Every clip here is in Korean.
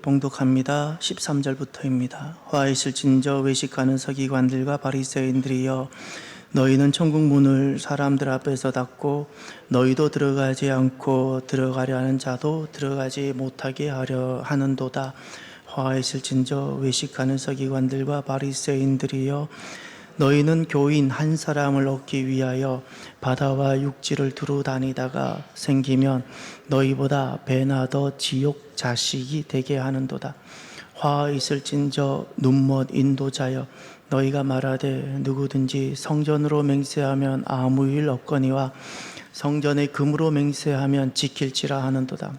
봉독합니다. 13절부터입니다. 화 있을진저 외식하는 서기관들과 바리새인들이여, 너희는 천국 문을 사람들 앞에서 닫고 너희도 들어가지 않고 들어가려 하는 자도 들어가지 못하게 하려 하는도다. 화 있을진저 외식하는 서기관들과 바리새인들이여, 너희는 교인 한 사람을 얻기 위하여 바다와 육지를 두루 다니다가 생기면 너희보다 배나 더 지옥 자식이 되게 하는도다. 화 있을진저 눈먼 인도자여, 너희가 말하되 누구든지 성전으로 맹세하면 아무 일 없거니와 성전의 금으로 맹세하면 지킬지라 하는도다.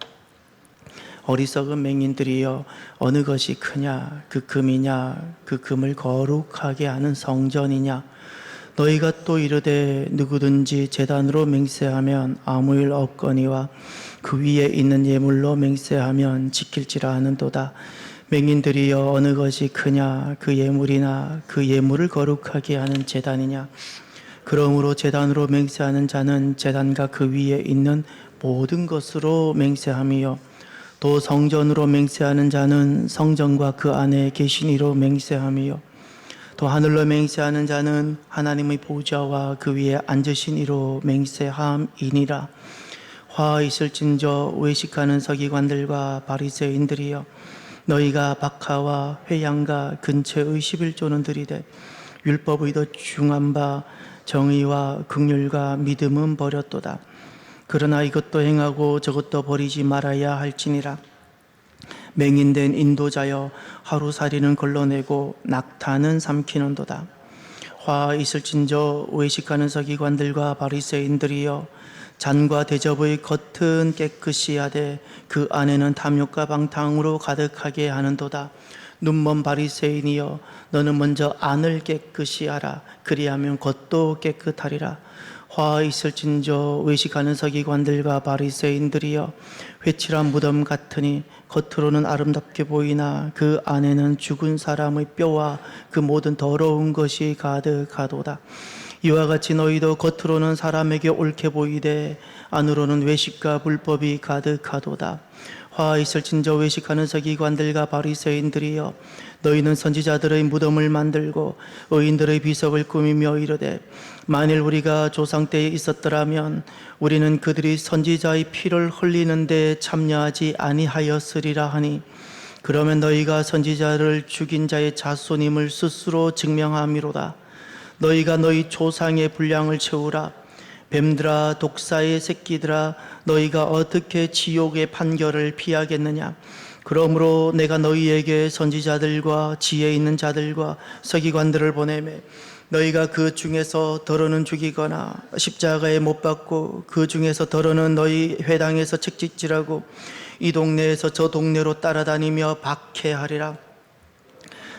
어리석은 맹인들이여, 어느 것이 크냐? 그 금이냐? 그 금을 거룩하게 하는 성전이냐? 너희가 또 이르되 누구든지 제단으로 맹세하면 아무 일 없거니와 그 위에 있는 예물로 맹세하면 지킬지라 하는도다. 맹인들이여, 어느 것이 크냐? 그 예물이나 그 예물을 거룩하게 하는 제단이냐? 그러므로 제단으로 맹세하는 자는 제단과 그 위에 있는 모든 것으로 맹세함이요, 또 성전으로 맹세하는 자는 성전과 그 안에 계신 이로 맹세함이요, 또 하늘로 맹세하는 자는 하나님의 보좌와 그 위에 앉으신 이로 맹세함이니라. 화 있을진저 외식하는 서기관들과 바리새인들이여, 너희가 박하와 회양과 근처의 11조는 들이되 율법의 더 중한 바 정의와 긍휼과 믿음은 버렸도다. 그러나 이것도 행하고 저것도 버리지 말아야 할지니라. 맹인된 인도자여, 하루살이는 걸러내고 낙타는 삼키는도다. 화 있을진저 외식하는 서기관들과 바리새인들이여, 잔과 대접의 겉은 깨끗이 하되 그 안에는 탐욕과 방탕으로 가득하게 하는도다. 눈먼 바리새인이여, 너는 먼저 안을 깨끗이 하라. 그리하면 겉도 깨끗하리라. 화 있을진저 외식하는 서기관들과 바리새인들이여, 회칠한 무덤 같으니 겉으로는 아름답게 보이나 그 안에는 죽은 사람의 뼈와 그 모든 더러운 것이 가득하도다. 이와 같이 너희도 겉으로는 사람에게 옳게 보이되 안으로는 외식과 불법이 가득하도다. 화 있을진저 외식하는 서기관들과 바리새인들이여, 너희는 선지자들의 무덤을 만들고 의인들의 비석을 꾸미며 이르되 만일 우리가 조상 때에 있었더라면 우리는 그들이 선지자의 피를 흘리는 데 참여하지 아니하였으리라 하니, 그러면 너희가 선지자를 죽인 자의 자손임을 스스로 증명함이로다. 너희가 너희 조상의 분량을 채우라. 뱀들아, 독사의 새끼들아, 너희가 어떻게 지옥의 판결을 피하겠느냐? 그러므로 내가 너희에게 선지자들과 지혜 있는 자들과 서기관들을 보내매 너희가 그 중에서 더러는 죽이거나 십자가에 못 박고 그 중에서 더러는 너희 회당에서 책짓질하고 이 동네에서 저 동네로 따라다니며 박해하리라.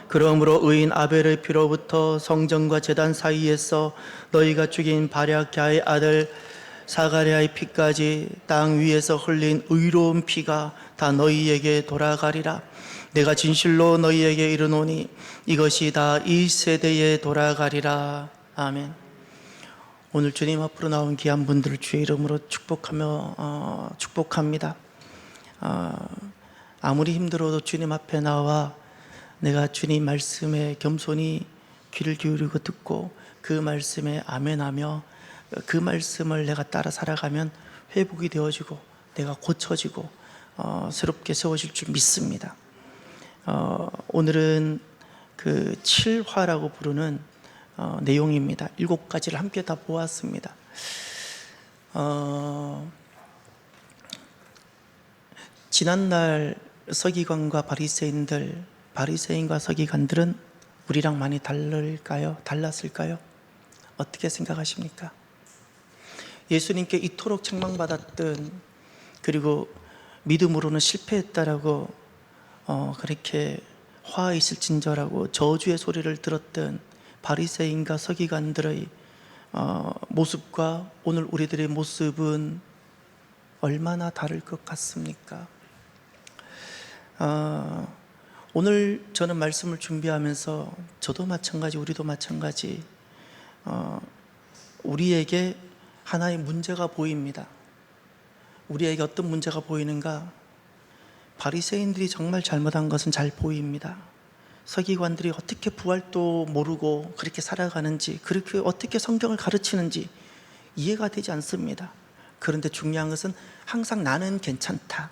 그러므로 의인 아벨의 피로부터 성전과 제단 사이에서 너희가 죽인 바랴갸의 아들 사가랴의 피까지 땅 위에서 흘린 의로운 피가 다 너희에게 돌아가리라. 내가 진실로 너희에게 이르노니 이것이 다 이 세대에 돌아가리라. 아멘. 오늘 주님 앞으로 나온 귀한 분들을 주의 이름으로 축복합니다. 아무리 힘들어도 주님 앞에 나와 내가 주님 말씀에 겸손히 귀를 기울이고 듣고 그 말씀에 아멘하며 그 말씀을 내가 따라 살아가면 회복이 되어지고 내가 고쳐지고 새롭게 세워질 줄 믿습니다. 오늘은 그 7화라고 부르는 내용입니다. 7가지를 함께 다 보았습니다. 지난날 서기관과 바리새인과 서기관들은 우리랑 많이 다를까요? 달랐을까요? 어떻게 생각하십니까? 예수님께 이토록 책망받았던, 그리고 믿음으로는 실패했다라고 그렇게 화 있을진저라고 저주의 소리를 들었던 바리새인과 서기관들의 모습과 오늘 우리들의 모습은 얼마나 다를 것 같습니까? 오늘 저는 말씀을 준비하면서 저도 마찬가지, 우리도 마찬가지, 우리에게 하나의 문제가 보입니다. 우리에게 어떤 문제가 보이는가? 바리새인들이 정말 잘못한 것은 잘 보입니다. 서기관들이 어떻게 부활도 모르고 그렇게 살아가는지, 그렇게 어떻게 성경을 가르치는지 이해가 되지 않습니다. 그런데 중요한 것은 항상 나는 괜찮다,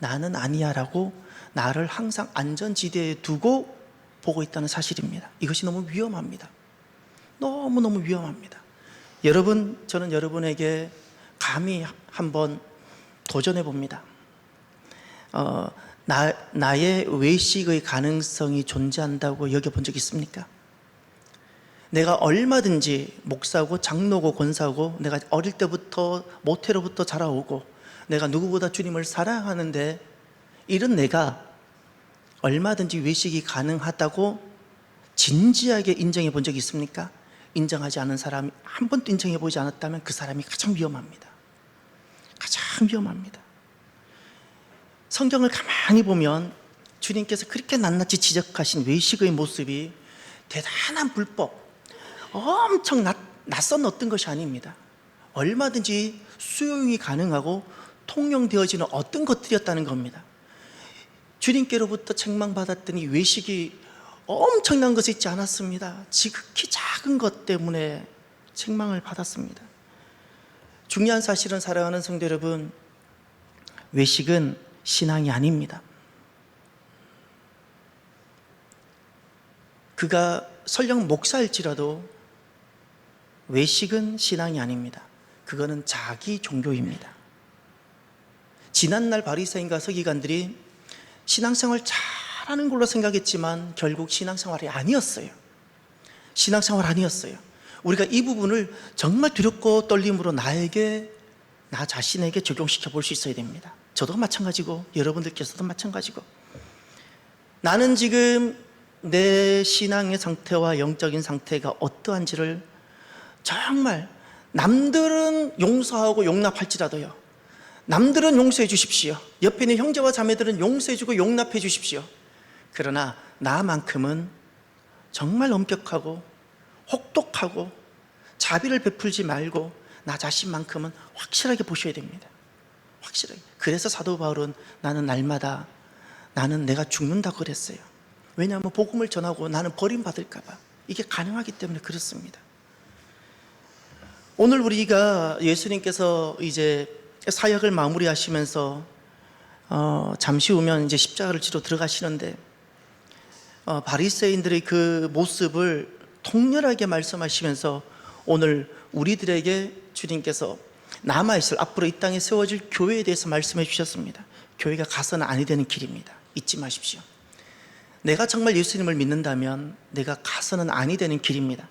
나는 아니야 라고 나를 항상 안전지대에 두고 보고 있다는 사실입니다. 이것이 너무 위험합니다. 너무너무 위험합니다. 여러분, 저는 여러분에게 감히 한번 도전해 봅니다. 나의 외식의 가능성이 존재한다고 여겨본 적 있습니까? 내가 얼마든지 목사고 장로고 권사고, 내가 어릴 때부터 모태로부터 자라오고, 내가 누구보다 주님을 사랑하는데, 이런 내가 얼마든지 외식이 가능하다고 진지하게 인정해 본 적이 있습니까? 인정하지 않은 사람이, 한 번도 인정해 보지 않았다면 그 사람이 가장 위험합니다. 가장 위험합니다. 성경을 가만히 보면 주님께서 그렇게 낱낱이 지적하신 외식의 모습이 대단한 불법, 엄청 낯선 어떤 것이 아닙니다. 얼마든지 수용이 가능하고 통용되어지는 어떤 것들이었다는 겁니다. 주님께로부터 책망받았더니 외식이 엄청난 것이 있지 않았습니다. 지극히 작은 것 때문에 책망을 받았습니다. 중요한 사실은, 사랑하는 성도 여러분, 외식은 신앙이 아닙니다. 그가 설령 목사일지라도 외식은 신앙이 아닙니다. 그거는 자기 종교입니다. 지난날 바리새인과 서기관들이 신앙생활 잘하는 걸로 생각했지만 결국 신앙생활이 아니었어요. 신앙생활 아니었어요. 우리가 이 부분을 정말 두렵고 떨림으로 나 자신에게 적용시켜 볼 수 있어야 됩니다. 저도 마찬가지고 여러분들께서도 마찬가지고, 나는 지금 내 신앙의 상태와 영적인 상태가 어떠한지를 정말, 남들은 용서하고 용납할지라도요, 남들은 용서해 주십시오, 옆에 있는 형제와 자매들은 용서해 주고 용납해 주십시오. 그러나 나만큼은 정말 엄격하고 혹독하고 자비를 베풀지 말고 나 자신만큼은 확실하게 보셔야 됩니다. 확실하게. 그래서 사도 바울은 나는 날마다, 나는 내가 죽는다고 그랬어요. 왜냐하면 복음을 전하고 나는 버림받을까 봐. 이게 가능하기 때문에 그렇습니다. 오늘 우리가, 예수님께서 이제 사역을 마무리하시면서 잠시 후면 이제 십자가를 지러 들어가시는데, 바리새인들의 그 모습을 통렬하게 말씀하시면서 오늘 우리들에게 주님께서 남아있을, 앞으로 이 땅에 세워질 교회에 대해서 말씀해 주셨습니다. 교회가 가서는 아니 되는 길입니다. 잊지 마십시오. 내가 정말 예수님을 믿는다면 내가 가서는 아니 되는 길입니다.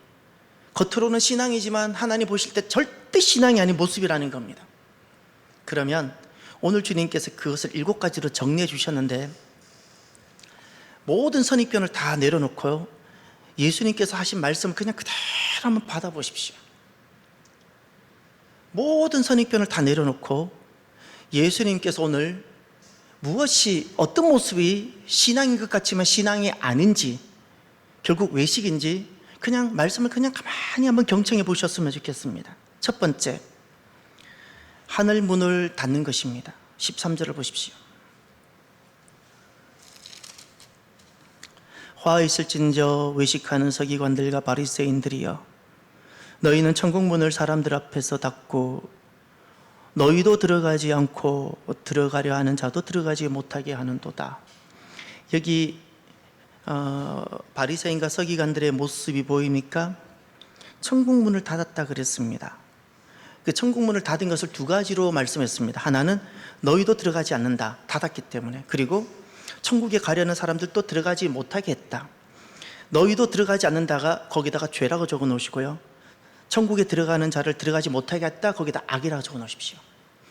겉으로는 신앙이지만 하나님 보실 때 절대 신앙이 아닌 모습이라는 겁니다. 그러면 오늘 주님께서 그것을 7가지로 정리해 주셨는데, 모든 선입견을 다 내려놓고요, 예수님께서 하신 말씀을 그냥 그대로 한번 받아보십시오. 모든 선입견을 다 내려놓고 예수님께서 오늘 무엇이, 어떤 모습이 신앙인 것 같지만 신앙이 아닌지, 결국 외식인지 그냥 말씀을 그냥 가만히 한번 경청해 보셨으면 좋겠습니다. 첫 번째, 하늘 문을 닫는 것입니다. 13절을 보십시오. 화 있을진저 외식하는 서기관들과 바리새인들이여, 너희는 천국 문을 사람들 앞에서 닫고 너희도 들어가지 않고 들어가려 하는 자도 들어가지 못하게 하는도다. 여기 바리새인과 서기관들의 모습이 보입니까? 천국 문을 닫았다 그랬습니다. 그 천국 문을 닫은 것을 2가지로 말씀했습니다. 하나는 너희도 들어가지 않는다, 닫았기 때문에. 그리고 천국에 가려는 사람들도 들어가지 못하게 했다. 너희도 들어가지 않는다가 거기다가 죄라고 적어 놓으시고요, 천국에 들어가는 자를 들어가지 못하게 했다, 거기다 악이라고 적어 놓으십시오.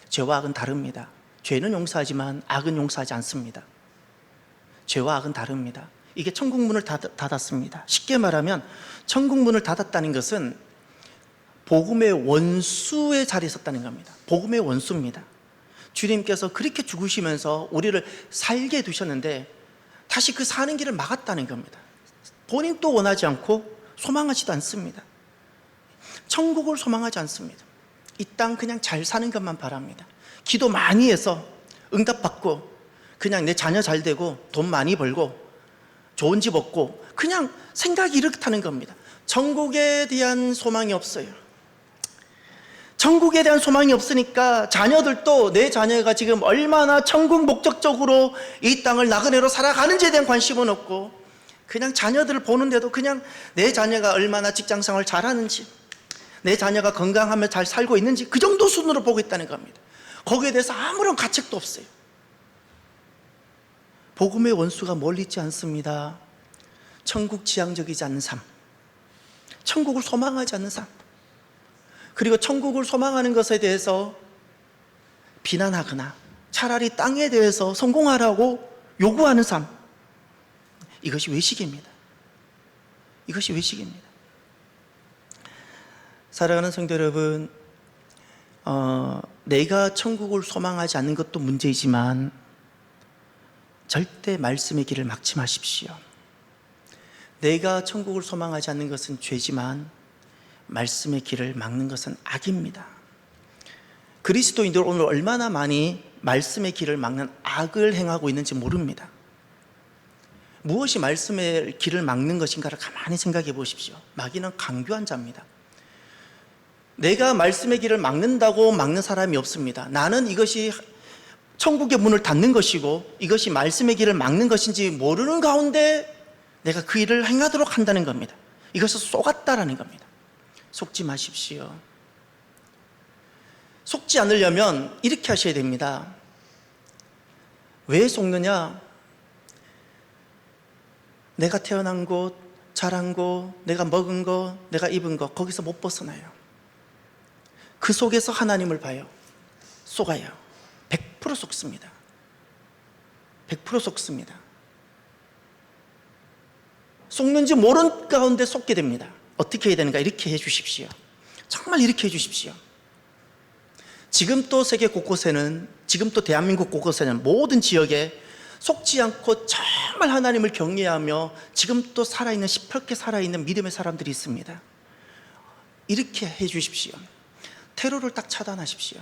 죄와 악은 다릅니다. 죄는 용서하지만 악은 용서하지 않습니다. 죄와 악은 다릅니다. 이게 천국 문을 닫았습니다. 쉽게 말하면 천국 문을 닫았다는 것은 복음의 원수의 자리에 섰다는 겁니다. 복음의 원수입니다. 주님께서 그렇게 죽으시면서 우리를 살게 두셨는데 다시 그 사는 길을 막았다는 겁니다. 본인도 원하지 않고 소망하지도 않습니다. 천국을 소망하지 않습니다. 이 땅 그냥 잘 사는 것만 바랍니다. 기도 많이 해서 응답받고 그냥 내 자녀 잘 되고 돈 많이 벌고 좋은 집 얻고 그냥 생각이 이렇다는 겁니다. 천국에 대한 소망이 없어요. 천국에 대한 소망이 없으니까 자녀들도 내 자녀가 지금 얼마나 천국 목적적으로 이 땅을 나그네로 살아가는지에 대한 관심은 없고, 그냥 자녀들을 보는데도 그냥 내 자녀가 얼마나 직장생활 잘하는지, 내 자녀가 건강하며 잘 살고 있는지 그 정도 수준으로 보고 있다는 겁니다. 거기에 대해서 아무런 가책도 없어요. 복음의 원수가 멀리 있지 않습니다. 천국 지향적이지 않는 삶, 천국을 소망하지 않는 삶, 그리고 천국을 소망하는 것에 대해서 비난하거나 차라리 땅에 대해서 성공하라고 요구하는 삶, 이것이 외식입니다. 이것이 외식입니다. 사랑하는 성도 여러분, 내가 천국을 소망하지 않는 것도 문제이지만 절대 말씀의 길을 막지 마십시오. 내가 천국을 소망하지 않는 것은 죄지만 말씀의 길을 막는 것은 악입니다. 그리스도인들 오늘 얼마나 많이 말씀의 길을 막는 악을 행하고 있는지 모릅니다. 무엇이 말씀의 길을 막는 것인가를 가만히 생각해 보십시오. 마귀는 강교한 자입니다. 내가 말씀의 길을 막는다고 막는 사람이 없습니다. 나는 이것이 천국의 문을 닫는 것이고 이것이 말씀의 길을 막는 것인지 모르는 가운데 내가 그 일을 행하도록 한다는 겁니다. 이것을 속았다라는 겁니다. 속지 마십시오. 속지 않으려면 이렇게 하셔야 됩니다. 왜 속느냐? 내가 태어난 곳, 자란 곳, 내가 먹은 것, 내가 입은 것, 거기서 못 벗어나요. 그 속에서 하나님을 봐요. 속아요. 100% 속습니다. 100% 속습니다. 속는지 모른 가운데 속게 됩니다. 어떻게 해야 되는가? 이렇게 해 주십시오. 정말 이렇게 해 주십시오. 지금 또 세계 곳곳에는, 지금 또 대한민국 곳곳에는 모든 지역에 속지 않고 정말 하나님을 경외하며 지금 또 살아있는, 시퍼렇게 살아있는 믿음의 사람들이 있습니다. 이렇게 해 주십시오. 테러를 딱 차단하십시오.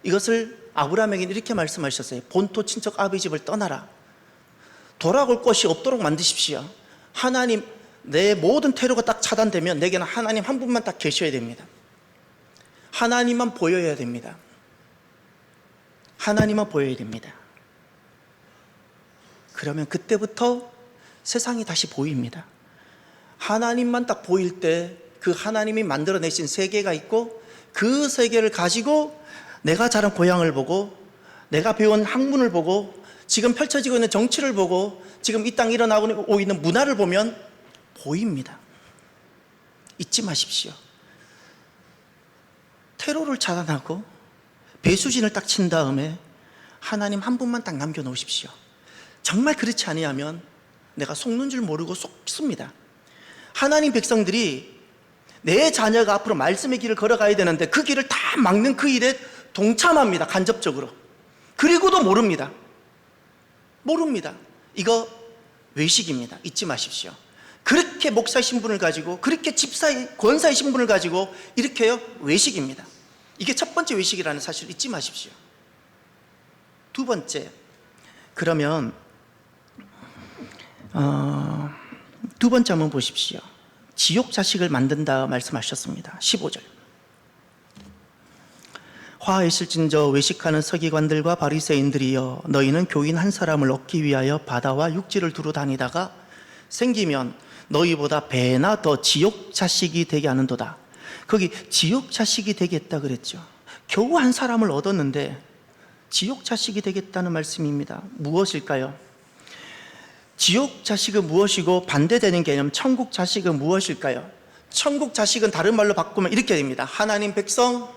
이것을 아브라함에게 이렇게 말씀하셨어요. 본토 친척 아버지 집을 떠나라. 돌아올 것이 없도록 만드십시오. 하나님, 내 모든 테러가 딱 차단되면 내게는 하나님 한 분만 딱 계셔야 됩니다. 하나님만 보여야 됩니다. 하나님만 보여야 됩니다. 그러면 그때부터 세상이 다시 보입니다. 하나님만 딱 보일 때 그 하나님이 만들어내신 세계가 있고 그 세계를 가지고 내가 자란 고향을 보고 내가 배운 학문을 보고 지금 펼쳐지고 있는 정치를 보고 지금 이 땅에 일어나고 있는 문화를 보면 보입니다. 잊지 마십시오. 테러를 차단하고 배수진을 딱 친 다음에 하나님 한 분만 딱 남겨놓으십시오. 정말 그렇지 아니하면 내가 속는 줄 모르고 속습니다. 하나님 백성들이 내 자녀가 앞으로 말씀의 길을 걸어가야 되는데 그 길을 다 막는 그 일에 동참합니다. 간접적으로. 그리고도 모릅니다. 모릅니다. 이거 외식입니다. 잊지 마십시오. 그렇게 목사의 신분을 가지고, 그렇게 집사의, 권사의 신분을 가지고 이렇게요, 외식입니다. 이게 첫 번째 외식이라는 사실을 잊지 마십시오. 두 번째, 그러면 두 번째 한번 보십시오. 지옥 자식을 만든다 말씀하셨습니다. 15절. 화 있을진저 외식하는 서기관들과 바리새인들이여, 너희는 교인 한 사람을 얻기 위하여 바다와 육지를 두루 다니다가 생기면 너희보다 배나 더 지옥 자식이 되게 하는도다. 거기 지옥 자식이 되겠다 그랬죠. 겨우 한 사람을 얻었는데 지옥 자식이 되겠다는 말씀입니다. 무엇일까요? 지옥 자식은 무엇이고 반대되는 개념 천국 자식은 무엇일까요? 천국 자식은 다른 말로 바꾸면 이렇게 됩니다. 하나님 백성,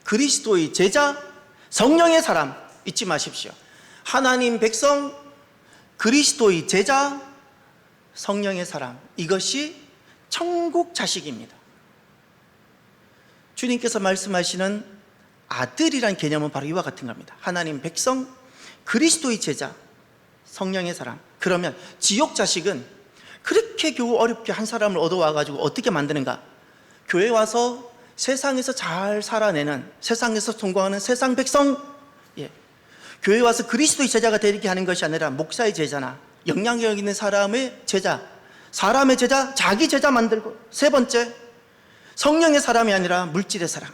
그리스도의 제자, 성령의 사람. 잊지 마십시오. 하나님 백성, 그리스도의 제자, 성령의 사람. 이것이 천국 자식입니다. 주님께서 말씀하시는 아들이란 개념은 바로 이와 같은 겁니다. 하나님 백성, 그리스도의 제자, 성령의 사람. 그러면 지옥 자식은 그렇게 겨우 어렵게 한 사람을 얻어와가지고 어떻게 만드는가? 교회 와서 세상에서 잘 살아내는, 세상에서 성공하는 세상 백성, 교회 와서 그리스도의 제자가 되게 하는 것이 아니라 목사의 제자나 영향력 있는 사람의 제자, 사람의 제자, 자기 제자 만들고, 세 번째, 성령의 사람이 아니라 물질의 사람.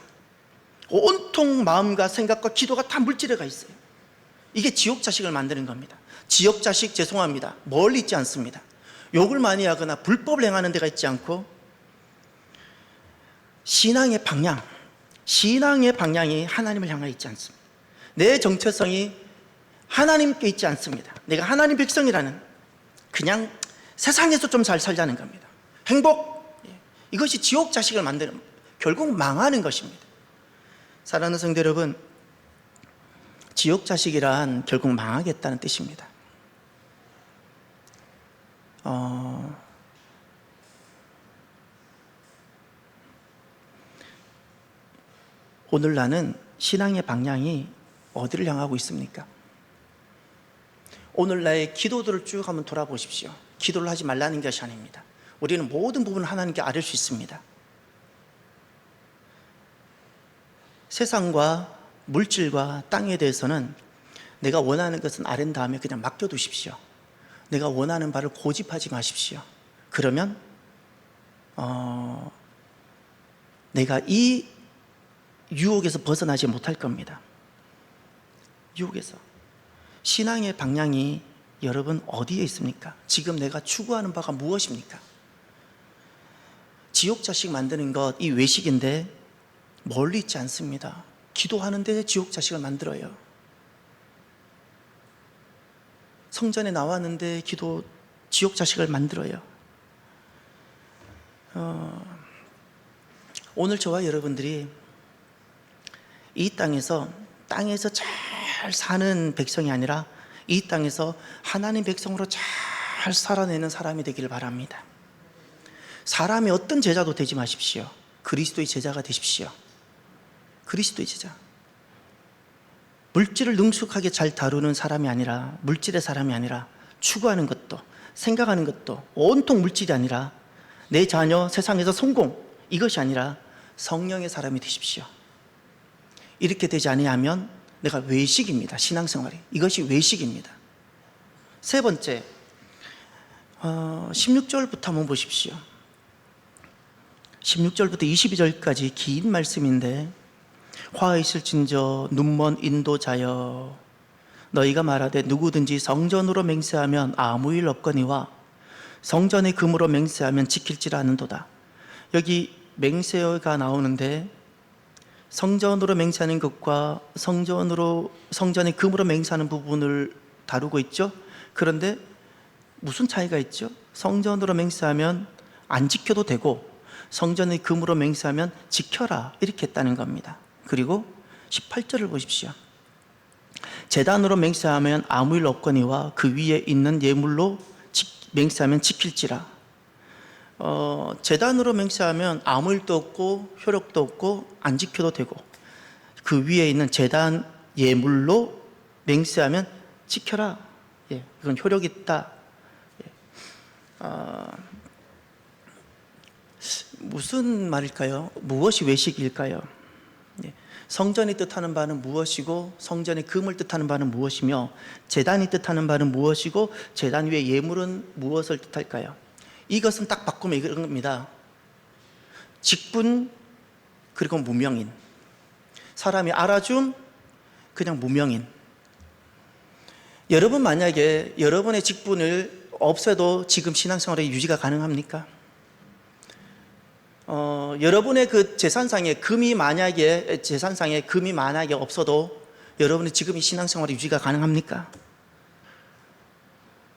온통 마음과 생각과 기도가 다 물질에 가 있어요. 이게 지옥 자식을 만드는 겁니다. 지옥 자식, 죄송합니다, 멀리 있지 않습니다. 욕을 많이 하거나 불법을 행하는 데가 있지 않고, 신앙의 방향이 하나님을 향해 있지 않습니다. 내 정체성이 하나님께 있지 않습니다. 내가 하나님 백성이라는, 그냥 세상에서 좀 잘 살자는 겁니다. 행복, 이것이 지옥 자식을 만드는, 결국 망하는 것입니다. 사랑하는 성도 여러분, 지옥 자식이란 결국 망하겠다는 뜻입니다. 오늘 나는 신앙의 방향이 어디를 향하고 있습니까? 오늘 나의 기도들을 쭉 한번 돌아보십시오. 기도를 하지 말라는 것이 아닙니다. 우리는 모든 부분을 하나님께 아뢰 수 있습니다. 세상과 물질과 땅에 대해서는 내가 원하는 것은 아랜 다음에 그냥 맡겨두십시오. 내가 원하는 바를 고집하지 마십시오. 그러면 내가 이 유혹에서 벗어나지 못할 겁니다. 유혹에서. 신앙의 방향이 여러분 어디에 있습니까? 지금 내가 추구하는 바가 무엇입니까? 지옥 자식 만드는 것, 이 외식인데 멀리 있지 않습니다. 기도하는데 지옥 자식을 만들어요. 성전에 나왔는데 지옥 자식을 만들어요. 오늘 저와 여러분들이 이 땅에서 잘 사는 백성이 아니라 이 땅에서 하나님 백성으로 잘 살아내는 사람이 되기를 바랍니다. 사람의 어떤 제자도 되지 마십시오. 그리스도의 제자가 되십시오. 그리스도의 제자. 물질을 능숙하게 잘 다루는 사람이 아니라, 물질의 사람이 아니라, 추구하는 것도 생각하는 것도 온통 물질이 아니라, 내 자녀 세상에서 성공, 이것이 아니라 성령의 사람이 되십시오. 이렇게 되지 아니하면 내가 외식입니다. 신앙생활이. 이것이 외식입니다. 세 번째, 16절부터 한번 보십시오. 16절부터 22절까지 긴 말씀인데, 화 있을진저 눈먼 인도자여, 너희가 말하되 누구든지 성전으로 맹세하면 아무 일 없거니와 성전의 금으로 맹세하면 지킬지라 하는도다. 여기 맹세가 나오는데, 성전으로 맹세하는 것과 성전의 금으로 맹세하는 부분을 다루고 있죠. 그런데 무슨 차이가 있죠? 성전으로 맹세하면 안 지켜도 되고, 성전의 금으로 맹세하면 지켜라, 이렇게 했다는 겁니다. 그리고 18절을 보십시오. 제단으로 맹세하면 아무 일 없거니와 그 위에 있는 예물로 맹세하면 지킬지라. 제단으로 맹세하면 아무 일도 없고 효력도 없고 안 지켜도 되고, 그 위에 있는 제단 예물로 맹세하면 지켜라. 그건 효력이 있다. 무슨 말일까요? 무엇이 외식일까요? 성전이 뜻하는 바는 무엇이고, 성전의 금을 뜻하는 바는 무엇이며, 제단이 뜻하는 바는 무엇이고, 제단 위의 예물은 무엇을 뜻할까요? 이것은 딱 바꾸면 이런 겁니다. 직분, 그리고 무명인. 사람이 알아준, 그냥 무명인. 여러분 만약에 여러분의 직분을 없애도 지금 신앙생활에 유지가 가능합니까? 여러분의 그 재산상에 금이 만약에 없어도 여러분의 지금 이 신앙생활이 유지가 가능합니까?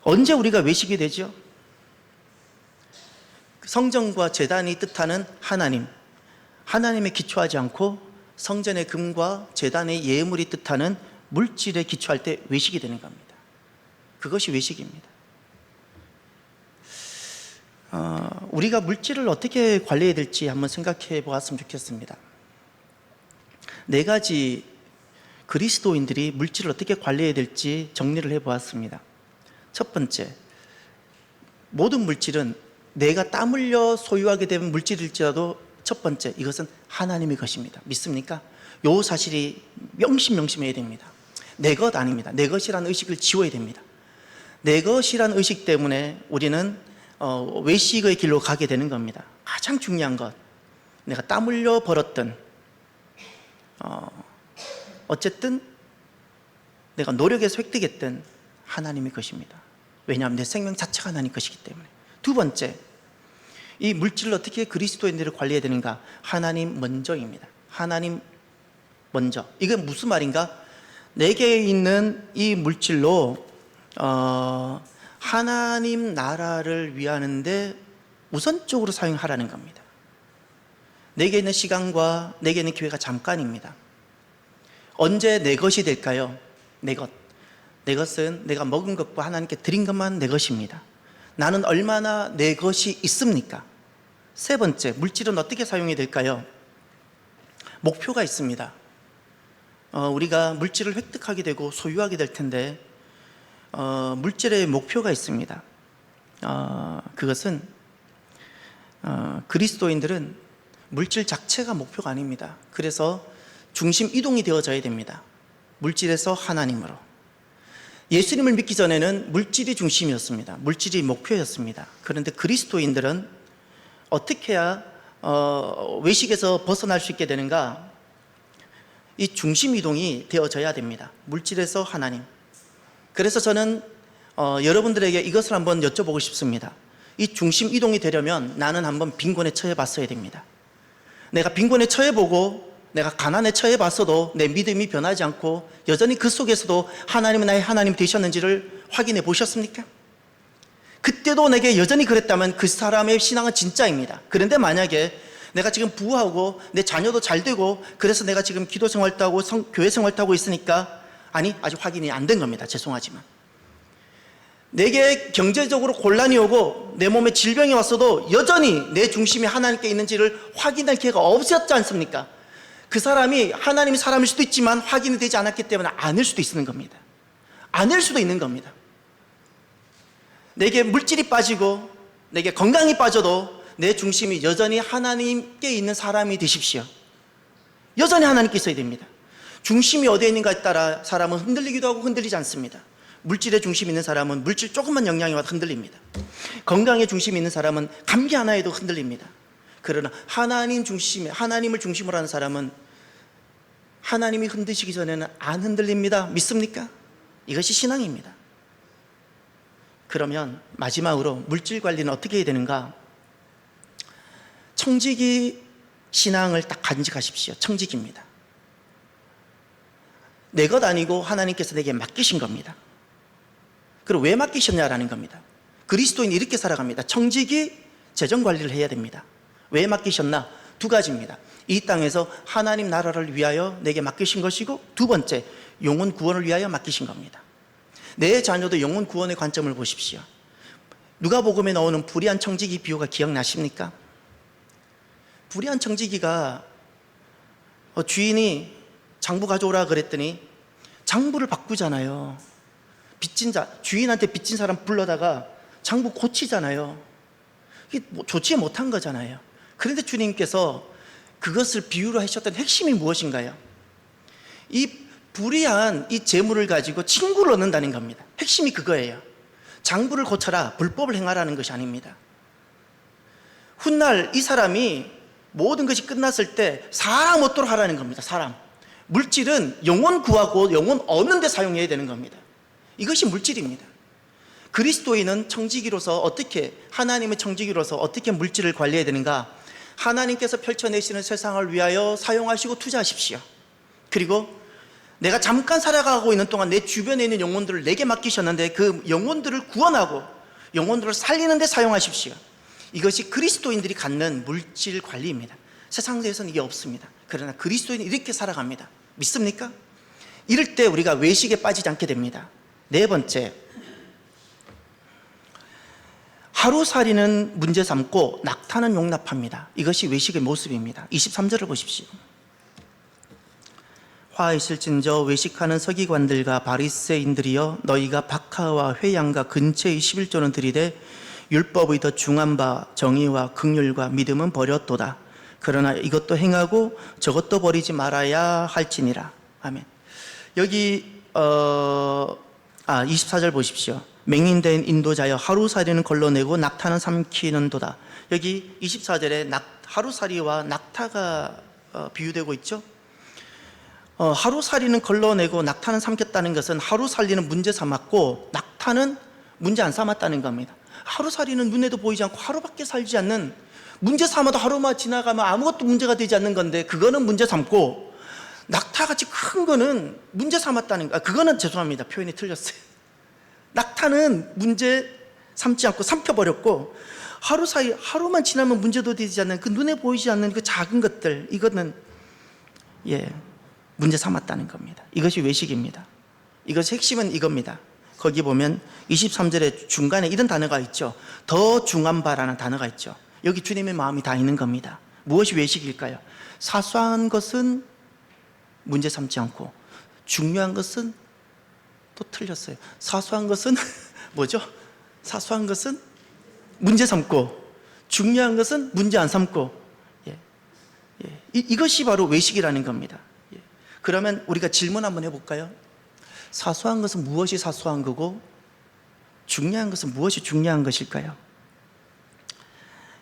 언제 우리가 외식이 되죠? 성전과 제단이 뜻하는 하나님에 기초하지 않고 성전의 금과 제단의 예물이 뜻하는 물질에 기초할 때 외식이 되는 겁니다. 그것이 외식입니다. 우리가 물질을 어떻게 관리해야 될지 한번 생각해 보았으면 좋겠습니다. 네 가지 그리스도인들이 물질을 어떻게 관리해야 될지 정리를 해 보았습니다. 첫 번째, 모든 물질은 내가 땀 흘려 소유하게 되는 물질일지라도 첫 번째, 이것은 하나님의 것입니다. 믿습니까? 요 사실이 명심해야 됩니다. 내 것 아닙니다. 내 것이라는 의식을 지워야 됩니다. 내 것이라는 의식 때문에 우리는 외식의 길로 가게 되는 겁니다. 가장 중요한 것, 내가 땀 흘려 벌었던 어쨌든 내가 노력해서 획득했던 하나님의 것입니다. 왜냐하면 내 생명 자체가 하나님 것이기 때문에. 두 번째, 이 물질을 어떻게 그리스도인들을 관리해야 되는가? 하나님 먼저입니다. 하나님 먼저. 이게 무슨 말인가? 내게 있는 이 물질로 하나님 나라를 위하는데 우선적으로 사용하라는 겁니다. 내게 있는 시간과 내게 있는 기회가 잠깐입니다. 언제 내 것이 될까요? 내 것. 내 것은 내가 먹은 것과 하나님께 드린 것만 내 것입니다. 나는 얼마나 내 것이 있습니까? 세 번째, 물질은 어떻게 사용이 될까요? 목표가 있습니다. 우리가 물질을 획득하게 되고 소유하게 될 텐데 물질의 목표가 있습니다. 그것은 그리스도인들은 물질 자체가 목표가 아닙니다. 그래서 중심 이동이 되어져야 됩니다. 물질에서 하나님으로. 예수님을 믿기 전에는 물질이 중심이었습니다. 물질이 목표였습니다. 그런데 그리스도인들은 어떻게 해야 외식에서 벗어날 수 있게 되는가? 이 중심 이동이 되어져야 됩니다. 물질에서 하나님. 그래서 저는 여러분들에게 이것을 한번 여쭤보고 싶습니다. 이 중심 이동이 되려면 나는 한번 빈곤에 처해 봤어야 됩니다. 내가 빈곤에 처해보고 내가 가난에 처해봤어도 내 믿음이 변하지 않고 여전히 그 속에서도 하나님은 나의 하나님 되셨는지를 확인해 보셨습니까? 그때도 내게 여전히 그랬다면 그 사람의 신앙은 진짜입니다. 그런데 만약에 내가 지금 부하고 내 자녀도 잘 되고 그래서 내가 지금 기도 생활도 하고 교회 생활도 하고 있으니까 아니, 아직 확인이 안 된 겁니다. 죄송하지만 내게 경제적으로 곤란이 오고 내 몸에 질병이 왔어도 여전히 내 중심이 하나님께 있는지를 확인할 기회가 없었지 않습니까? 그 사람이 하나님의 사람일 수도 있지만 확인이 되지 않았기 때문에 아닐 수도 있는 겁니다. 아닐 수도 있는 겁니다. 내게 물질이 빠지고 내게 건강이 빠져도 내 중심이 여전히 하나님께 있는 사람이 되십시오. 여전히 하나님께 있어야 됩니다. 중심이 어디에 있는가에 따라 사람은 흔들리기도 하고 흔들리지 않습니다. 물질의 중심이 있는 사람은 물질 조금만 영향이 와도 흔들립니다. 건강의 중심이 있는 사람은 감기 하나에도 흔들립니다. 그러나 하나님 중심에, 하나님을 중심으로 하는 사람은 하나님이 흔드시기 전에는 안 흔들립니다. 믿습니까? 이것이 신앙입니다. 그러면 마지막으로 물질 관리는 어떻게 해야 되는가? 청지기 신앙을 딱 간직하십시오. 청지기입니다. 내 것 아니고 하나님께서 내게 맡기신 겁니다. 그리고 왜 맡기셨냐라는 겁니다. 그리스도인이 이렇게 살아갑니다. 청지기 재정 관리를 해야 됩니다. 왜 맡기셨나? 두 가지입니다. 이 땅에서 하나님 나라를 위하여 내게 맡기신 것이고, 두 번째, 영혼 구원을 위하여 맡기신 겁니다. 내 자녀도 영혼 구원의 관점을 보십시오. 누가복음에 나오는 불의한 청지기 비유가 기억나십니까? 불의한 청지기가 주인이 장부 가져오라 그랬더니 장부를 바꾸잖아요. 빚진 자, 주인한테 빚진 사람 불러다가 장부 고치잖아요. 이게 좋지 못한 거잖아요. 그런데 주님께서 그것을 비유로 하셨던 핵심이 무엇인가요? 이 불의한 이 재물을 가지고 친구를 얻는다는 겁니다. 핵심이 그거예요. 장부를 고쳐라, 불법을 행하라는 것이 아닙니다. 훗날 이 사람이 모든 것이 끝났을 때 사람 얻도록 하라는 겁니다. 사람. 물질은 영혼 구하고 영혼 얻는 데 사용해야 되는 겁니다. 이것이 물질입니다. 그리스도인은 청지기로서 어떻게, 하나님의 청지기로서 어떻게 물질을 관리해야 되는가? 하나님께서 펼쳐내시는 세상을 위하여 사용하시고 투자하십시오. 그리고 내가 잠깐 살아가고 있는 동안 내 주변에 있는 영혼들을 내게 맡기셨는데 그 영혼들을 구원하고 영혼들을 살리는 데 사용하십시오. 이것이 그리스도인들이 갖는 물질 관리입니다. 세상에서는 이게 없습니다. 그러나 그리스도인이 이렇게 살아갑니다. 믿습니까? 이럴 때 우리가 외식에 빠지지 않게 됩니다. 네 번째, 하루살이는 문제 삼고 낙타는 용납합니다. 이것이 외식의 모습입니다. 23절을 보십시오. 화 있을진저 외식하는 서기관들과 바리새인들이여, 너희가 박하와 회양과 근처의 11조는 들이되 율법의 더 중한 바 정의와 긍휼과 믿음은 버렸도다. 그러나 이것도 행하고 저것도 버리지 말아야 할지니라. 아멘. 여기 24절 보십시오. 맹인된 인도자여 하루살이는 걸러내고 낙타는 삼키는도다. 여기 24절에 하루살이와 낙타가 비유되고 있죠. 하루살이는 걸러내고 낙타는 삼켰다는 것은 하루살이는 문제 삼았고 낙타는 문제 안 삼았다는 겁니다. 하루살이는 눈에도 보이지 않고 하루밖에 살지 않는, 문제 삼아도 하루만 지나가면 아무것도 문제가 되지 않는 건데 그거는 문제 삼고, 낙타같이 큰 거는 문제 삼았다는 거. 그거는 죄송합니다, 표현이 틀렸어요. 낙타는 문제 삼지 않고 삼켜버렸고, 하루만 지나면 문제도 되지 않는 그 눈에 보이지 않는 그 작은 것들, 이거는 문제 삼았다는 겁니다. 이것이 외식입니다. 이것의 핵심은 이겁니다. 거기 보면 23절에 중간에 이런 단어가 있죠. 더 중한 바라는 단어가 있죠. 여기 주님의 마음이 다 있는 겁니다. 무엇이 외식일까요? 사소한 것은 문제 삼지 않고, 중요한 것은 또 틀렸어요. 사소한 것은 뭐죠? 사소한 것은 문제 삼고, 중요한 것은 문제 안 삼고, 이것이 바로 외식이라는 겁니다. 그러면 우리가 질문 한번 해볼까요? 사소한 것은 무엇이 사소한 거고, 중요한 것은 무엇이 중요한 것일까요?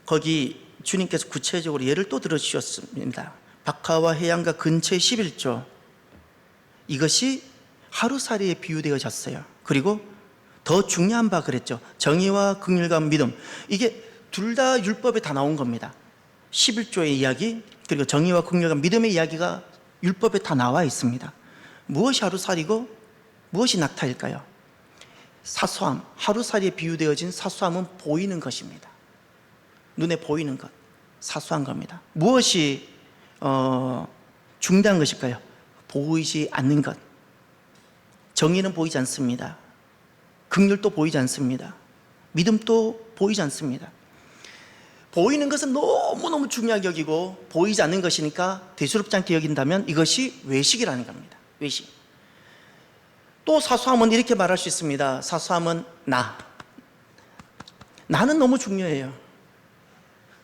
거기 주님께서 구체적으로 예를 또 들어주셨습니다. 박하와 해안가 근처의 11조, 이것이 하루살이에 비유되어졌어요. 그리고 더 중요한 바 그랬죠. 정의와 긍휼과 믿음, 이게 둘 다 율법에 다 나온 겁니다. 11조의 이야기, 그리고 정의와 긍휼과 믿음의 이야기가 율법에 다 나와 있습니다. 무엇이 하루살이고 무엇이 낙타일까요? 사소함, 하루살이에 비유되어진 사소함은 보이는 것입니다. 눈에 보이는 것, 사소한 겁니다. 무엇이 중대한 것일까요? 보이지 않는 것. 정의는 보이지 않습니다. 긍휼도 보이지 않습니다. 믿음도 보이지 않습니다. 보이는 것은 너무너무 중요하게 여기고, 보이지 않는 것이니까 대수롭지 않게 여긴다면 이것이 외식이라는 겁니다. 외식. 또 사소함은 이렇게 말할 수 있습니다. 사소함은 나는 너무 중요해요.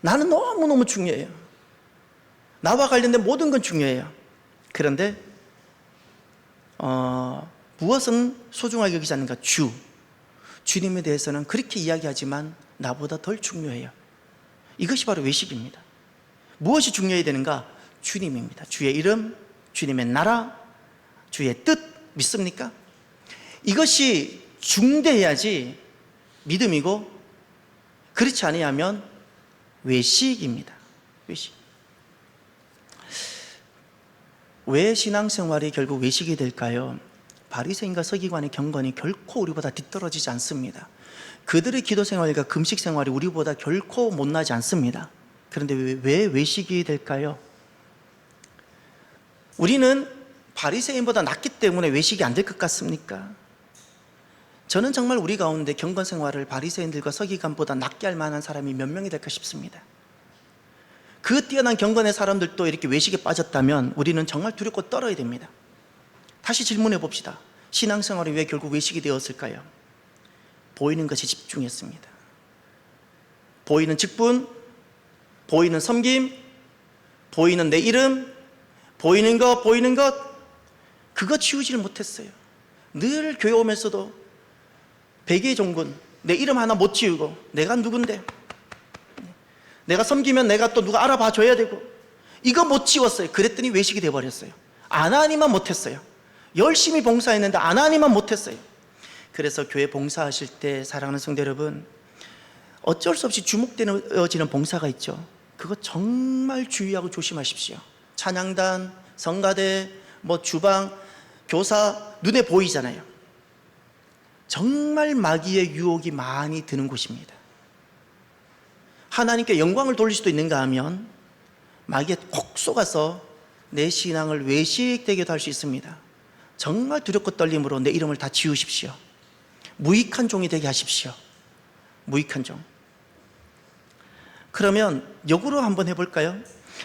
나는 너무너무 중요해요. 나와 관련된 모든 건 중요해요. 그런데 무엇은 소중하게 여기지 않는가? 주님에 대해서는 그렇게 이야기하지만 나보다 덜 중요해요. 이것이 바로 외식입니다. 무엇이 중요해야 되는가? 주님입니다. 주의 이름, 주님의 나라, 주의 뜻, 믿습니까? 이것이 중대해야지 믿음이고, 그렇지 아니하면 외식입니다. 외식. 왜 신앙생활이 결국 외식이 될까요? 바리새인과 서기관의 경건이 결코 우리보다 뒤떨어지지 않습니다. 그들의 기도생활과 금식생활이 우리보다 결코 못나지 않습니다. 그런데 왜 외식이 될까요? 우리는 바리새인보다 낫기 때문에 외식이 안 될 것 같습니까? 저는 정말 우리 가운데 경건생활을 바리새인들과 서기관보다 낫게 할 만한 사람이 몇 명이 될까 싶습니다. 그 뛰어난 경건의 사람들도 이렇게 외식에 빠졌다면 우리는 정말 두렵고 떨어야 됩니다. 다시 질문해 봅시다. 신앙생활이 왜 결국 외식이 되었을까요? 보이는 것에 집중했습니다. 보이는 직분, 보이는 섬김, 보이는 내 이름, 보이는 것, 그거 지우지를 못했어요. 늘 교회 오면서도 백의 종군, 내 이름 하나 못 지우고, 내가 누군데, 내가 섬기면 내가 또 누가 알아봐 줘야 되고, 이거 못 지웠어요. 그랬더니 외식이 돼버렸어요. 안 하니만 못했어요. 열심히 봉사했는데 안 하니만 못했어요. 그래서 교회 봉사하실 때 사랑하는 성도 여러분, 어쩔 수 없이 주목되어지는 봉사가 있죠. 그거 정말 주의하고 조심하십시오. 찬양단, 성가대, 주방, 교사, 눈에 보이잖아요. 정말 마귀의 유혹이 많이 드는 곳입니다. 하나님께 영광을 돌릴 수도 있는가 하면 마귀에 콕 속아서 내 신앙을 외식되게도 할 수 있습니다. 정말 두렵고 떨림으로 내 이름을 다 지우십시오. 무익한 종이 되게 하십시오. 무익한 종. 그러면 역으로 한번 해볼까요?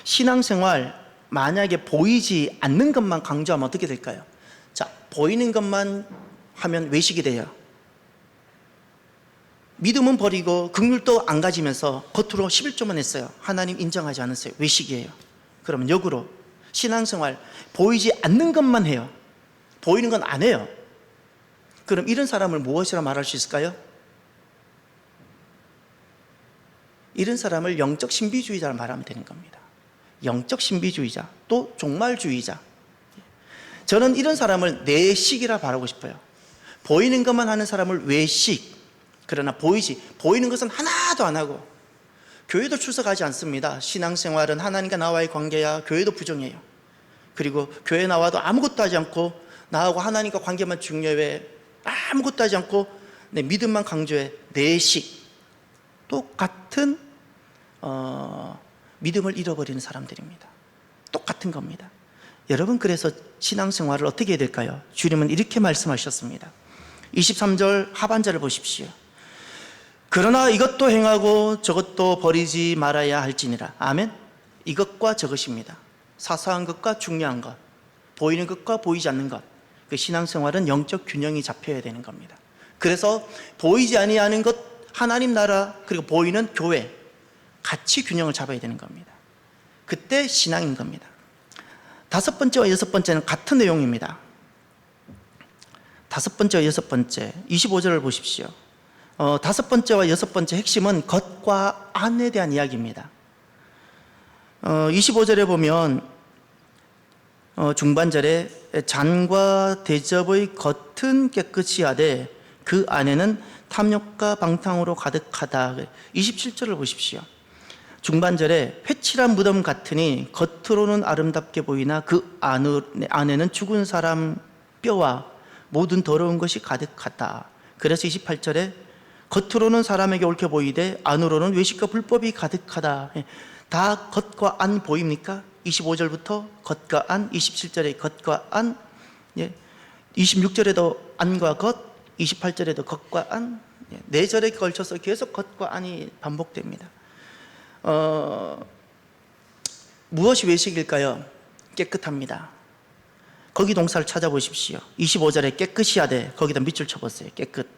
신앙생활, 만약에 보이지 않는 것만 강조하면 어떻게 될까요? 자, 보이는 것만 하면 외식이 돼요. 믿음은 버리고 긍휼도 안 가지면서 겉으로 11조만 했어요. 하나님 인정하지 않으세요. 외식이에요. 그러면 역으로 신앙생활 보이지 않는 것만 해요. 보이는 건 안 해요. 그럼 이런 사람을 무엇이라 말할 수 있을까요? 이런 사람을 영적 신비주의자를 말하면 되는 겁니다. 영적 신비주의자, 또 종말주의자. 저는 이런 사람을 내식이라 말하고 싶어요. 보이는 것만 하는 사람을 외식. 그러나 보이는 것은 하나도 안 하고, 교회도 출석하지 않습니다. 신앙생활은 하나님과 나와의 관계야 교회도 부정해요. 그리고 교회 나와도 아무것도 하지 않고, 나하고 하나님과 관계만 중요해, 아무것도 하지 않고 내 믿음만 강조해. 내식. 똑같은 믿음을 잃어버리는 사람들입니다. 똑같은 겁니다. 여러분, 그래서 신앙생활을 어떻게 해야 될까요? 주님은 이렇게 말씀하셨습니다. 23절 하반절을 보십시오. 그러나 이것도 행하고 저것도 버리지 말아야 할지니라. 아멘. 이것과 저것입니다. 사소한 것과 중요한 것, 보이는 것과 보이지 않는 것. 그 신앙생활은 영적 균형이 잡혀야 되는 겁니다. 그래서 보이지 아니하는 것, 하나님 나라, 그리고 보이는 교회, 같이 균형을 잡아야 되는 겁니다. 그때 신앙인 겁니다. 5번째와 6번째는 같은 내용입니다. 5번째와 6번째 25절을 보십시오. 5번째와 6번째 핵심은 겉과 안에 대한 이야기입니다. 25절에 보면 중반절에 잔과 대접의 겉은 깨끗이 하되 그 안에는 탐욕과 방탕으로 가득하다. 27절을 보십시오. 중반절에 회칠한 무덤 같으니 겉으로는 아름답게 보이나 그 안에는 죽은 사람 뼈와 모든 더러운 것이 가득하다. 그래서 28절에 겉으로는 사람에게 옳게 보이되 안으로는 외식과 불법이 가득하다. 다 겉과 안 보입니까? 25절부터 겉과 안, 27절에 겉과 안, 26절에도 안과 겉, 28절에도 겉과 안, 4절에 걸쳐서 계속 겉과 안이 반복됩니다. 무엇이 외식일까요? 깨끗합니다. 거기 동사를 찾아보십시오. 25절에 깨끗이 하되 거기다 밑줄 쳐보세요. 깨끗.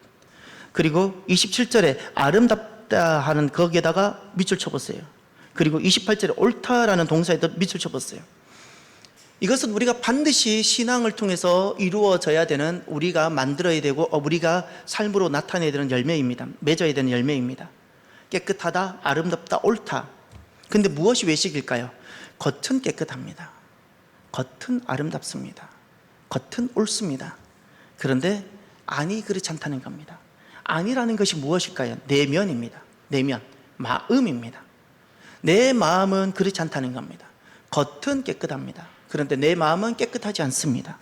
그리고 27절에 아름답다 하는 거기에다가 밑줄 쳐보세요. 그리고 28절에 옳다라는 동사에도 밑줄 쳐보세요. 이것은 우리가 반드시 신앙을 통해서 이루어져야 되는, 우리가 만들어야 되고 우리가 삶으로 나타내야 되는 열매입니다. 맺어야 되는 열매입니다. 깨끗하다, 아름답다, 옳다. 근데 무엇이 외식일까요? 겉은 깨끗합니다. 겉은 아름답습니다. 겉은 옳습니다. 그런데 안이 그렇지 않다는 겁니다. 안이라는 것이 무엇일까요? 내면입니다. 내면, 마음입니다. 내 마음은 그렇지 않다는 겁니다. 겉은 깨끗합니다. 그런데 내 마음은 깨끗하지 않습니다.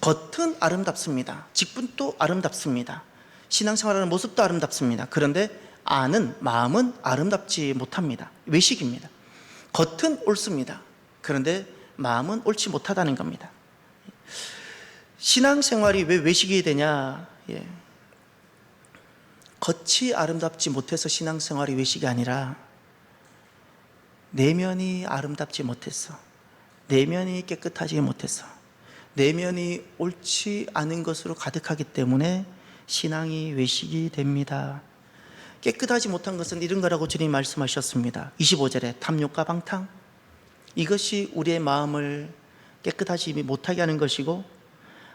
겉은 아름답습니다. 직분도 아름답습니다. 신앙생활하는 모습도 아름답습니다. 그런데 안은, 마음은 아름답지 못합니다. 외식입니다. 겉은 옳습니다. 그런데 마음은 옳지 못하다는 겁니다. 신앙생활이 왜 외식이 되냐? 겉이 아름답지 못해서 신앙생활이 외식이 아니라 내면이 아름답지 못해서, 내면이 깨끗하지 못해서, 내면이 옳지 않은 것으로 가득하기 때문에 신앙이 외식이 됩니다. 깨끗하지 못한 것은 이런 거라고 주님 말씀하셨습니다. 25절에 탐욕과 방탕, 이것이 우리의 마음을 깨끗하지 못하게 하는 것이고,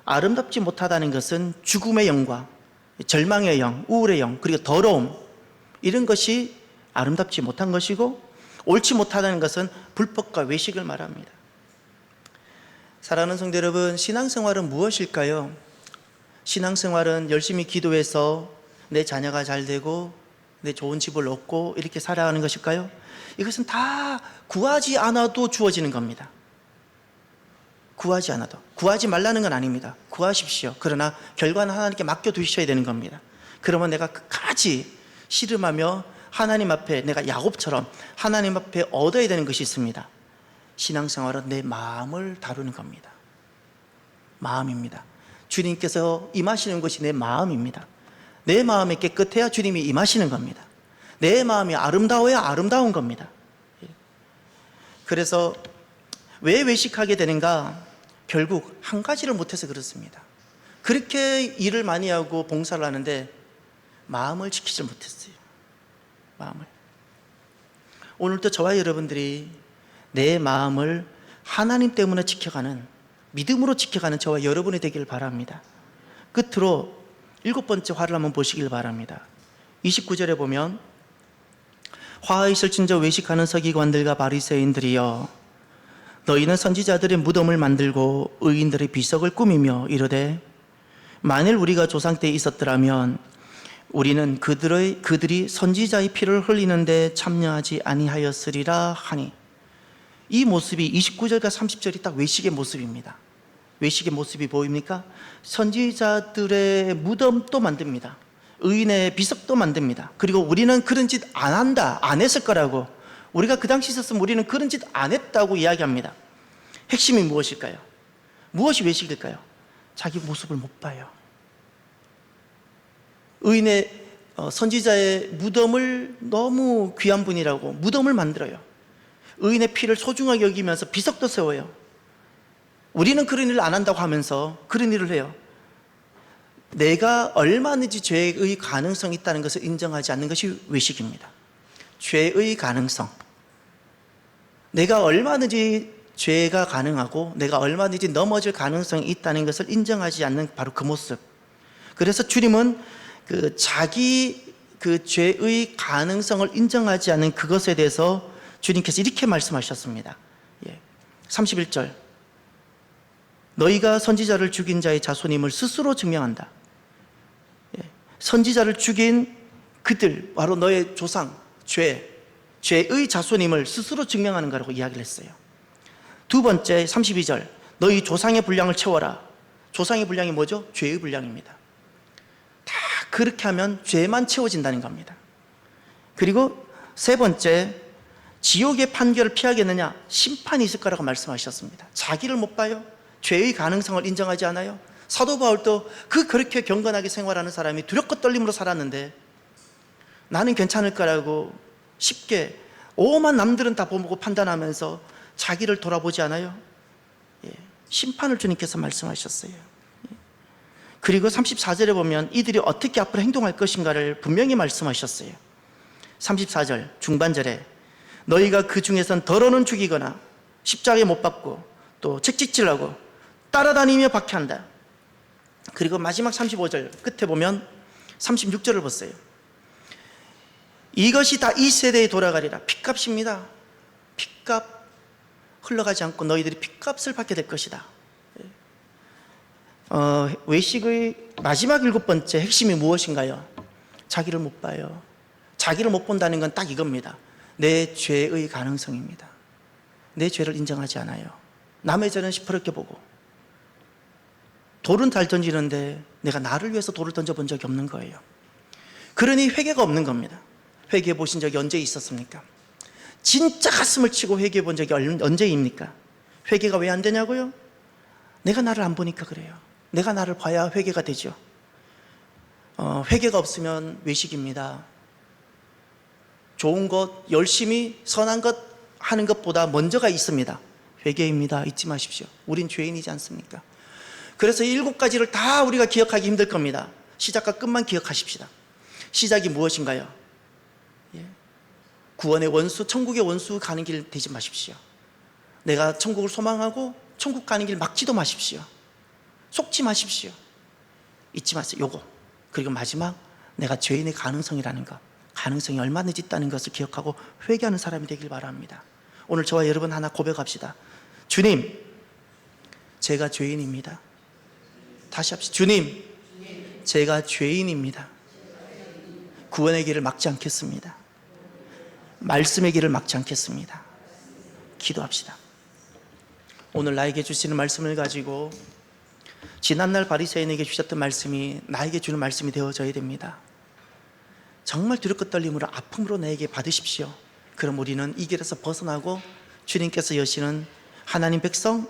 아름답지 못하다는 것은 죽음의 영과 절망의 영, 우울의 영, 그리고 더러움, 이런 것이 아름답지 못한 것이고, 옳지 못하다는 것은 불법과 외식을 말합니다. 사랑하는 성도 여러분, 신앙생활은 무엇일까요? 신앙생활은 열심히 기도해서 내 자녀가 잘 되고 내 좋은 집을 얻고 이렇게 살아가는 것일까요? 이것은 다 구하지 않아도 주어지는 겁니다. 구하지 않아도. 구하지 말라는 건 아닙니다. 구하십시오. 그러나 결과는 하나님께 맡겨두셔야 되는 겁니다. 그러면 내가 끝까지 씨름하며 하나님 앞에, 내가 야곱처럼 하나님 앞에 얻어야 되는 것이 있습니다. 신앙생활은 내 마음을 다루는 겁니다. 마음입니다. 주님께서 임하시는 것이 내 마음입니다. 내 마음이 깨끗해야 주님이 임하시는 겁니다. 내 마음이 아름다워야 아름다운 겁니다. 그래서 왜 외식하게 되는가? 결국 한 가지를 못해서 그렇습니다. 그렇게 일을 많이 하고 봉사를 하는데 마음을 지키지 못했어요. 마음을. 오늘도 저와 여러분들이 내 마음을 하나님 때문에 지켜가는, 믿음으로 지켜가는 저와 여러분이 되기를 바랍니다. 끝으로 일곱 번째 화를 한번 보시길 바랍니다. 29절에 보면 화가 있을진저 외식하는 서기관들과 바리새인들이여 너희는 선지자들의 무덤을 만들고 의인들의 비석을 꾸미며 이르되 만일 우리가 조상 때 있었더라면 우리는 그들이 선지자의 피를 흘리는데 참여하지 아니하였으리라 하니, 이 모습이 29절과 30절이 딱 외식의 모습입니다. 외식의 모습이 보입니까? 선지자들의 무덤도 만듭니다. 의인의 비석도 만듭니다. 그리고 우리는 그런 짓 안 한다, 안 했을 거라고, 우리가 그 당시 있었으면 우리는 그런 짓 안 했다고 이야기합니다. 핵심이 무엇일까요? 무엇이 외식일까요? 자기 모습을 못 봐요. 의인의 선지자의 무덤을 너무 귀한 분이라고 무덤을 만들어요. 의인의 피를 소중하게 여기면서 비석도 세워요. 우리는 그런 일을 안 한다고 하면서 그런 일을 해요. 내가 얼마든지 죄의 가능성이 있다는 것을 인정하지 않는 것이 외식입니다. 죄의 가능성, 내가 얼마든지 죄가 가능하고 내가 얼마든지 넘어질 가능성이 있다는 것을 인정하지 않는 바로 그 모습. 그래서 주님은 자기 죄의 가능성을 인정하지 않는 그것에 대해서 주님께서 이렇게 말씀하셨습니다. 31절, 너희가 선지자를 죽인 자의 자손임을 스스로 증명한다. 선지자를 죽인 그들, 바로 너의 조상, 죄의 자손임을 스스로 증명하는 거라고 이야기를 했어요. 두 번째 32절, 너희 조상의 분량을 채워라. 조상의 분량이 뭐죠? 죄의 분량입니다. 다 그렇게 하면 죄만 채워진다는 겁니다. 그리고 세 번째, 지옥의 판결을 피하겠느냐? 심판이 있을 거라고 말씀하셨습니다. 자기를 못 봐요? 죄의 가능성을 인정하지 않아요? 사도 바울도 그렇게 경건하게 생활하는 사람이 두렵고 떨림으로 살았는데 나는 괜찮을 거라고 쉽게 오만 남들은 다 보고 판단하면서 자기를 돌아보지 않아요? 심판을 주님께서 말씀하셨어요. 그리고 34절에 보면 이들이 어떻게 앞으로 행동할 것인가를 분명히 말씀하셨어요. 34절 중반절에 너희가 그 중에선 더러는 죽이거나 십자가에 못 박고 또 책찍질하고 따라다니며 박해한다. 그리고 마지막 35절 끝에 보면 36절을 보세요. 이것이 다 이 세대에 돌아가리라. 핏값입니다. 핏값 흘러가지 않고 너희들이 핏값을 받게 될 것이다. 외식의 마지막 일곱 번째 핵심이 무엇인가요? 자기를 못 봐요. 자기를 못 본다는 건 딱 이겁니다. 내 죄의 가능성입니다. 내 죄를 인정하지 않아요. 남의 죄는 시퍼렇게 보고, 돌은 잘 던지는데 내가 나를 위해서 돌을 던져본 적이 없는 거예요. 그러니 회개가 없는 겁니다. 회개해 보신 적이 언제 있었습니까? 진짜 가슴을 치고 회개해 본 적이 언제입니까? 회개가 왜 안 되냐고요? 내가 나를 안 보니까 그래요. 내가 나를 봐야 회개가 되죠. 회개가 없으면 외식입니다. 좋은 것, 열심히 선한 것 하는 것보다 먼저가 있습니다. 회개입니다. 잊지 마십시오. 우린 죄인이지 않습니까? 그래서 이 7가지를 다 우리가 기억하기 힘들 겁니다. 시작과 끝만 기억하십시다. 시작이 무엇인가요? 구원의 원수, 천국의 원수 가는 길 되지 마십시오. 내가 천국을 소망하고 천국 가는 길 막지도 마십시오. 속지 마십시오. 잊지 마세요. 요거. 그리고 마지막, 내가 죄인의 가능성이라는 것, 가능성이 얼마든지 있다는 것을 기억하고 회개하는 사람이 되길 바랍니다. 오늘 저와 여러분 하나 고백합시다. 주님, 제가 죄인입니다. 다시 합시다. 주님, 제가 죄인입니다. 구원의 길을 막지 않겠습니다. 말씀의 길을 막지 않겠습니다. 기도합시다. 오늘 나에게 주시는 말씀을 가지고 지난날 바리새인에게 주셨던 말씀이 나에게 주는 말씀이 되어져야 됩니다. 정말 두렵고 떨림으로 아픔으로 나에게 받으십시오. 그럼 우리는 이 길에서 벗어나고 주님께서 여시는 하나님 백성,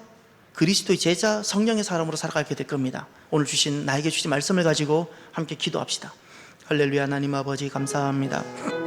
그리스도의 제자, 성령의 사람으로 살아가게 될 겁니다. 오늘 나에게 주신 말씀을 가지고 함께 기도합시다. 할렐루야. 하나님 아버지 감사합니다.